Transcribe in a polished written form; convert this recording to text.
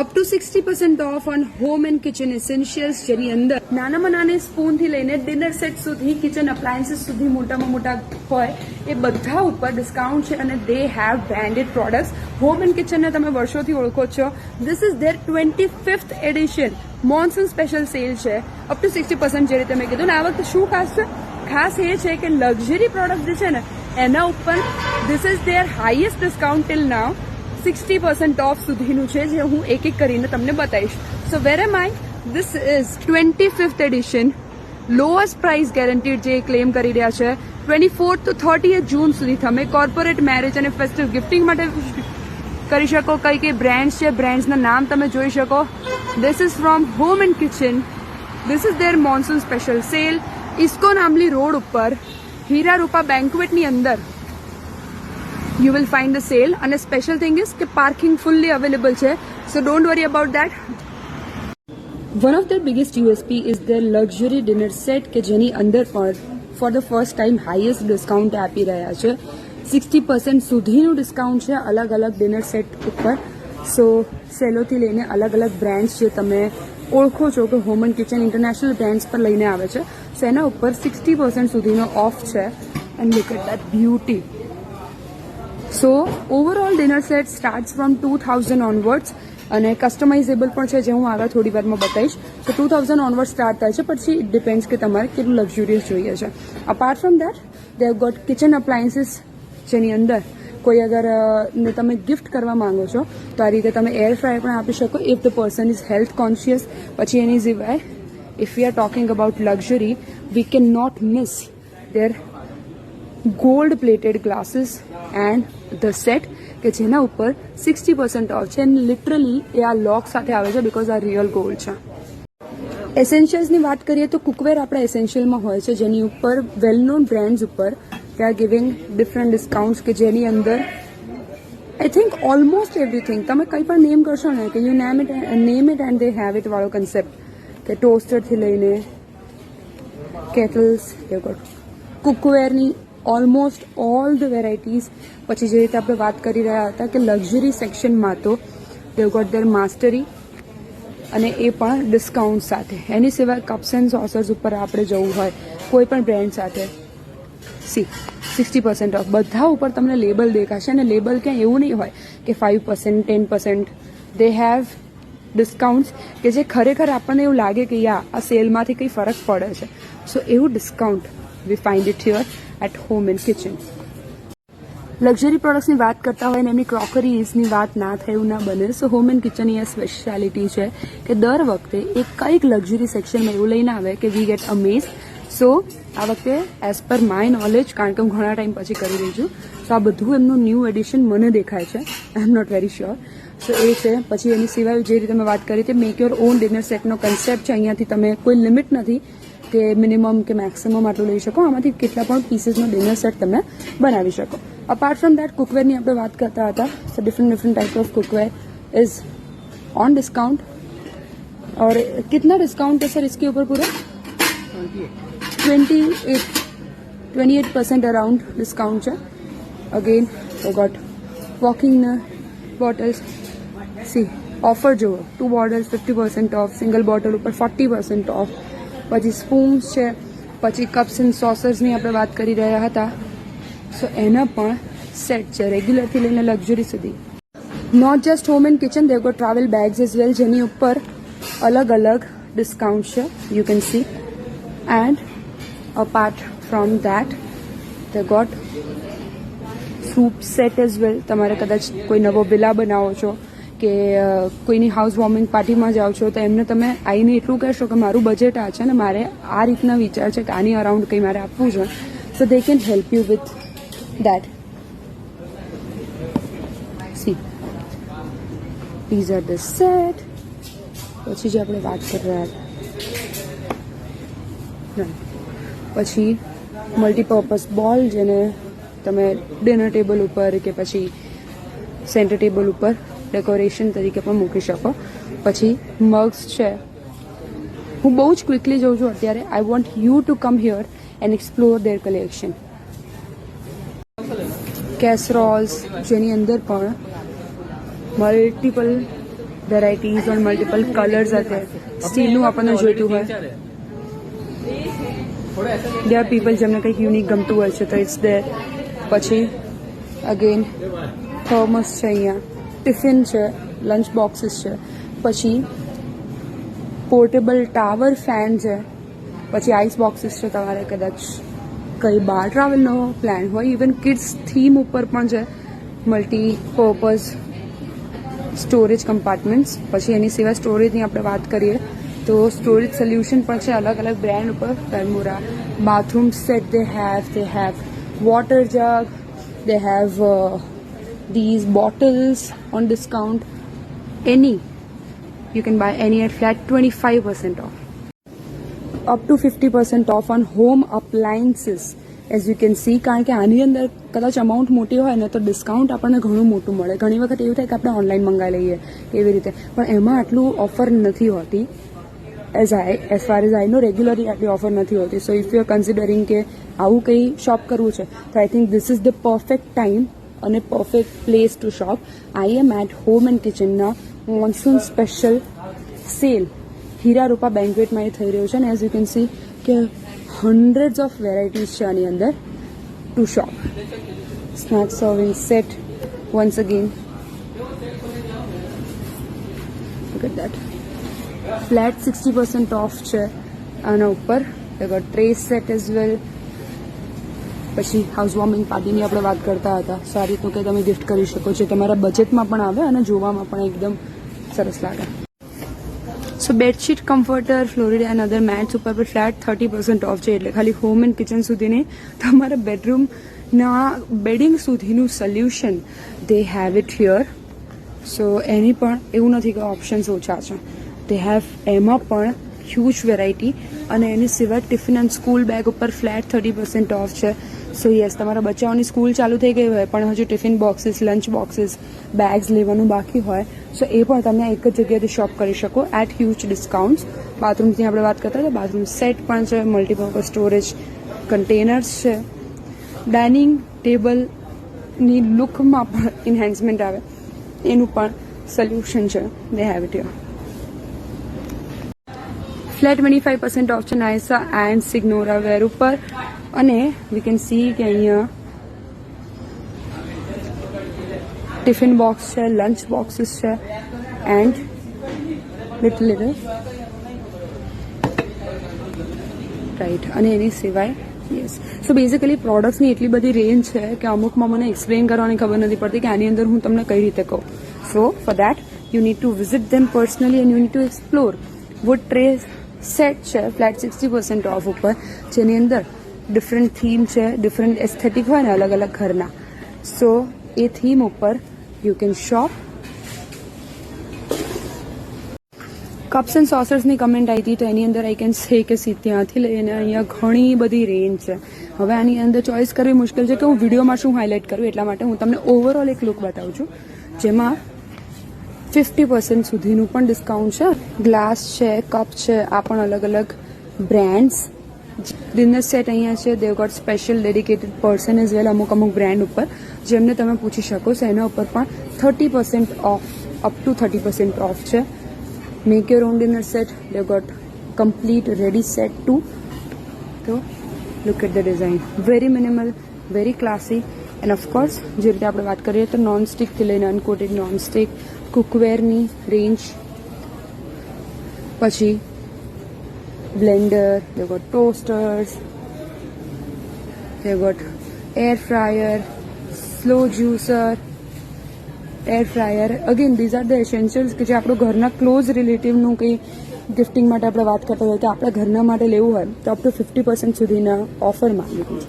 Up to 60% of on home and kitchen essentials, જેની અંદર નાનામાં નાની સ્પૂનથી લઈને ડિનર સેટ સુધી, કિચન અપ્લાયન્સીસ સુધી મોટામાં મોટા હોય એ બધા ઉપર ડિસ્કાઉન્ટ છે. અને they have branded products. Home and કિચનને તમે વર્ષોથી ઓળખો છો. This is their 25th edition monsoon special sale છે. અપ ટુ 60% જે રીતે મેં કીધું ને. આ વખતે શું ખાસ છે? ખાસ એ છે કે લક્ઝરી પ્રોડક્ટ જે છે ને એના ઉપર this is their highest discount till now. 60% off સુધીનું છે, જે હું એક એક કરીને તમને બતાવીશ. So where am I? This is 25th edition, lowest price guaranteed જે ક્લેમ કરી રહ્યા છે. 24 to 30 જૂન સુધી તમે કોર્પોરેટ મેરેજ અને ફેસ્ટિવ ગિફ્ટિંગ માટે કરી શકો. કઈ કઈ બ્રાન્ડ્સ છે, બ્રાન્ડ્સના નામ તમે જોઈ શકો. This is from home and kitchen. This is there monsoon special cell. ISKCON આંબલી રોડ ઉપર હીરા રૂપા બેન્ક્વેટની અંદર you will find the sale. and a special thing is કે parking fully available છે, so don't worry about that. One of their biggest USP is their luxury dinner set કે જેની અંદર પણ for the first time highest discount આપી રહ્યા છે. 60% સુધીનું ડિસ્કાઉન્ટ છે અલગ અલગ ડિનર સેટ ઉપર. સો સેલોથી લઈને અલગ અલગ બ્રાન્ડ્સ જે તમે ઓળખો છો કે home and kitchen international brands પર લઈને આવે છે. સો એના ઉપર 60% સુધીનો ઓફ છે. And look at that beauty. So overall dinner set starts from 2000 onwards અને કસ્ટમાઇઝેબલ પણ છે, જે હું આગળ થોડી વારમાં બતાવીશ. તો 2000 ઓનવર્ડ સ્ટાર્ટ થાય છે, પછી ઇટ ડિપેન્ડ્સ કે તમારે કેટલું લક્ઝુરિયસ જોઈએ છે. Apart from that they have got kitchen appliances, જેની અંદર કોઈ અગર ને તમે ગિફ્ટ કરવા માંગો છો તો આ રીતે તમે એર ફ્રાયર પણ આપી શકો if the person is health conscious. પછી એની સિવાય if we are talking about luxury, we can not miss their gold plated glasses and the set કે જેના ઉપર 60% ઓફ છે. અને લિટરલી એ આ લોક સાથે આવે છે બિકોઝ આ રિયલ ગોલ્ડ છે. એસેન્શિયલ્સની વાત કરીએ તો કુકવેર આપણા એસેન્શિયલમાં હોય છે, જેની ઉપર વેલ નોન બ્રાન્ડ્સ ઉપર they are giving different discounts કે જેની અંદર આઈ થિંક ઓલમોસ્ટ એવરીથિંગ તમે કંઈ પણ નેમ કરશો ને કે you name it and they have it વાળો કન્સેપ્ટ કે ટોસ્ટરથી લઈને કેટલ્સ, કુકવેરની ઓલમોસ્ટ ઓલ ધ વેરાયટીઝ. પછી જે રીતે આપણે વાત કરી રહ્યા હતા કે લક્ઝરી સેક્શનમાં તો દેવ ગોટ ધેર માસ્ટરી, અને એ પણ ડિસ્કાઉન્ટ સાથે. એની સિવાય કપ્સ એન્ડ સોસર્સ ઉપર આપણે જવું હોય કોઈ પણ બ્રાન્ડ સાથે, 60% ઓફ બધા ઉપર તમને લેબલ દેખાશે. અને લેબલ ક્યાં એવું નહીં હોય કે 5%, 10%. દે હેવ ડિસ્કાઉન્ટ્સ કે જે ખરેખર આપણને એવું લાગે કે યા આ સેલમાંથી કંઈ ફરક પડે છે. સો એવું discount we find it here at home and kitchen. Luxury પ્રોડક્ટ્સની વાત કરતા હોય ને એમની ક્રોકરીઝની વાત ના થાય એવું ના બને. સો હોમ એન્ડ કિચનની આ સ્પેશિયાલિટી છે કે દર વખતે એક કંઈક લક્ઝરી સેક્શનમાં એવું લઈને આવે કે વી ગેટ અમેઝ. સો આ વખતે એઝ પર માય નોલેજ, કારણ કે હું ઘણા ટાઈમ પછી કરી રહી છું, તો આ બધું એમનું ન્યૂ એડિશન મને દેખાય છે. આઈ એમ નોટ વેરી શ્યોર. સો એ છે. પછી એની સિવાય જે રીતે મેં વાત કરી હતી મેક યોર ઓન ડિનર સેટનો કન્સેપ્ટ છે. અહીંયાથી તમે કોઈ લિમિટ નથી કે મિનિમમ કે મેક્સિમમ આટલું લઈ શકો. આમાંથી કેટલા પણ પીસીસનો ડિનર સેટ તમે બનાવી શકો. અપાર્ટ ફ્રોમ દેટ કુકવેરની આપણે વાત કરતા હતા. So different type of cookware is on discount. और कितना डिस्काउंट है सर इसके ऊपर पूरा? 28% अराउंड डिस्काउंट है. Again we got walking bottles. See offer जो 2 bottles 50% ऑफ, सिंगल बॉटल ઉપર 40% ऑफ. પછી સ્પૂન્સ છે, પછી કપ્સ એન્ડ સોસર્સની આપણે વાત કરી રહ્યા હતા. સો એના પણ સેટ છે રેગ્યુલરથી લઈને લક્ઝરી સુધી. Not just home and kitchen, they got travel bags as well, જેની ઉપર અલગ અલગ ડિસ્કાઉન્ટ છે, you can see. And apart from that they got soup set as well. તમારે કદાચ કોઈ નવો વિલા બનાવો છો કે કોઈની હાઉસ વોર્મિંગ પાર્ટીમાં જાઓ છો તો એમને તમે આવીને એટલું કહેશો કે મારું બજેટ આ છે ને મારે આ રીતના વિચાર છે કે આની અરાઉન્ડ કંઈ મારે આપવું છે. So they can help you with that. See these are the set. પછી જે આપણે વાત કરી રહ્યા હતા, પછી મલ્ટીપર્પઝ બોલ જેને તમે ડિનર ટેબલ ઉપર કે પછી સેન્ટર ટેબલ ઉપર ડેકોરેશન તરીકે પણ મૂકી શકો. પછી મગ્સ છે. હું બહુ જ ક્વિકલી જઉં છું અત્યારે. I want you to come here and explore their collection. Casseroles જેની અંદર પણ multiple varieties on multiple colours હશે. સ્ટીલનું આપણને જોઈતું હોય. there are people જેમને કંઈક યુનિક ગમતું હોય છે તો ઇટ્સ there. પછી અગેન થર્મસ છે, અહીંયા ટિફિન છે, લંચ બોક્સીસ છે, પછી પોર્ટેબલ ટાવર ફેન છે, પછી આઈસ બોક્સીસ છે. તમારે કદાચ કંઈ બહાર ટ્રાવેલનો પ્લાન હોય, ઇવન કિડ્સ થીમ ઉપર પણ છે મલ્ટીપર્પઝ સ્ટોરેજ કમ્પાર્ટમેન્ટ્સ. પછી એની સિવાય સ્ટોરેજની આપણે વાત કરીએ તો સ્ટોરેજ સોલ્યુશન પણ છે અલગ અલગ બ્રાન્ડ ઉપર. ફેર્મોરા bathroom set they have water jug, they have these bottles on discount. You can buy any at flat 25% off, up to 50% off on home appliances. As you can see, કારણ કે આની અંદર કદાચ અમાઉન્ટ મોટી હોય ને તો ડિસ્કાઉન્ટ આપણને ઘણું મોટું મળે. ઘણી વખત એવું થાય કે આપણે ઓનલાઈન મંગાવી લઈએ એવી રીતે, પણ એમાં આટલું ઓફર નથી હોતી. as far as I know, regularly આટલી ઓફર નથી હોતી. So if you are considering કે આવું કંઈ શોપ કરવું છે તો I think this is the perfect time અને perfect place to shop. I am at home and કિચનના monsoon special sale Heera Rupa બેન્ક્વેટમાં એ થઈ રહ્યું છે. અને એઝ યુ કેન સી કે hundreds of varieties છે આની અંદર to shop. Snack serving set once again, look at that, flat 60% off છે આના ઉપર. they got tray set as well. પછી હાઉસ વોર્મિંગ પાર્ટીની આપણે વાત કરતા હતા. so આ રીતનું કે તમે ગિફ્ટ કરી શકો છો, તમારા બજેટમાં પણ આવે અને જોવામાં પણ એકદમ સરસ લાગે. So bedsheet, comforter, Florida and other mats ઉપર પણ ફ્લેટ 30% ઓફ છે. એટલે ખાલી હોમ એન્ડ કિચન સુધી નહીં, તમારા બેડરૂમના બેડિંગ સુધીનું solution they have it here. So એની પણ એવું નથી કે ઓપ્શન્સ ઓછા છે. દે હેવ એમાં પણ હ્યુજ વેરાયટી. અને એની સિવાય ટિફિન એન્ડ સ્કૂલ બેગ ઉપર ફ્લેટ 30% ઓફ છે. સો યસ, તમારા બચ્ચાઓની સ્કૂલ ચાલુ થઈ ગઈ હોય પણ હજુ tiffin boxes, lunch boxes, bags લેવાનું બાકી હોય સો એ પણ તમે એક જ જગ્યાએથી શોપ કરી શકો એટ હ્યુજ ડિસ્કાઉન્ટ્સ. બાથરૂમ્સની આપણે વાત કરતા હતા, બાથરૂમ સેટ પણ છે, મલ્ટીપર્પઝ સ્ટોરેજ કન્ટેનર્સ છે, ડાઇનિંગ ટેબલની લુકમાં પણ ઇન્હેન્સમેન્ટ આવે એનું પણ સોલ્યુશન છે. દે have it here. Flat 25% of છે નાયસા એન્ડ સિગ્નોરા વેર ઉપર. અને વી કેન સી કે અહીંયા ટિફિન બોક્સ છે, લંચ બોક્સીસ છે એન્ડ લિટલ રાઈટ. અને એની સિવાય યસ, સો બેઝિકલી પ્રોડક્ટ્સની એટલી બધી રેન્જ છે કે અમુકમાં મને એક્સપ્લેન કરવાની ખબર નથી પડતી કે આની અંદર હું તમને કઈ રીતે કહું. So for that you need to visit them personally and you need to explore. Wood tray set છે ફ્લેટ 60% ઓફ ઉપર, જેની અંદર ડિફરન્ટ થીમ છે, ડિફરન્ટ એસ્થેટિક હોય ને અલગ અલગ ઘરના. સો એ થીમ ઉપર you can shop. Cups and સોસર્સની કમેન્ટ આવી હતી તો એની અંદર આઈ કેન સે કે ત્યાંથી લઈને અહીંયા ઘણી બધી રેન્જ છે. હવે આની અંદર ચોઇસ કરવી મુશ્કેલ છે કે હું વિડીયોમાં શું હાઇલાઇટ કરું, એટલા માટે હું તમને ઓવરઓલ એક લુક બતાવું છું જેમાં 50% સુધીનું પણ ડિસ્કાઉન્ટ છે. ગ્લાસ છે, કપ છે, આ પણ અલગ અલગ બ્રાન્ડ્સ. ડિનર સેટ અહીંયા છે, they've got special dedicated person as well અમુક બ્રાન્ડ ઉપર જેમને તમે પૂછી શકો છો. એના ઉપર પણ 30% ઓફ, અપ ટુ 30% ઓફ છે. Make your own dinner set, they've got complete ready set too. તો look at the design, very minimal, very classy. And of course જે રીતે આપણે વાત કરીએ તો નોન સ્ટિકથી લઈને અનકોટેડ નોન સ્ટિક, કુકવેરની રેન્જ, પછી blender, they've got toasters, they've got air fryer, slow juicer, air fryer. Again, these are the essentials કે જે આપણું ઘરના ક્લોઝ રિલેટિવનું કંઈ ગિફ્ટિંગ માટે આપણે વાત કરતા હોય તો આપણા ઘરના માટે લેવું હોય તો અપ ટુ 50% સુધીના ઓફરમાં લીધું છે.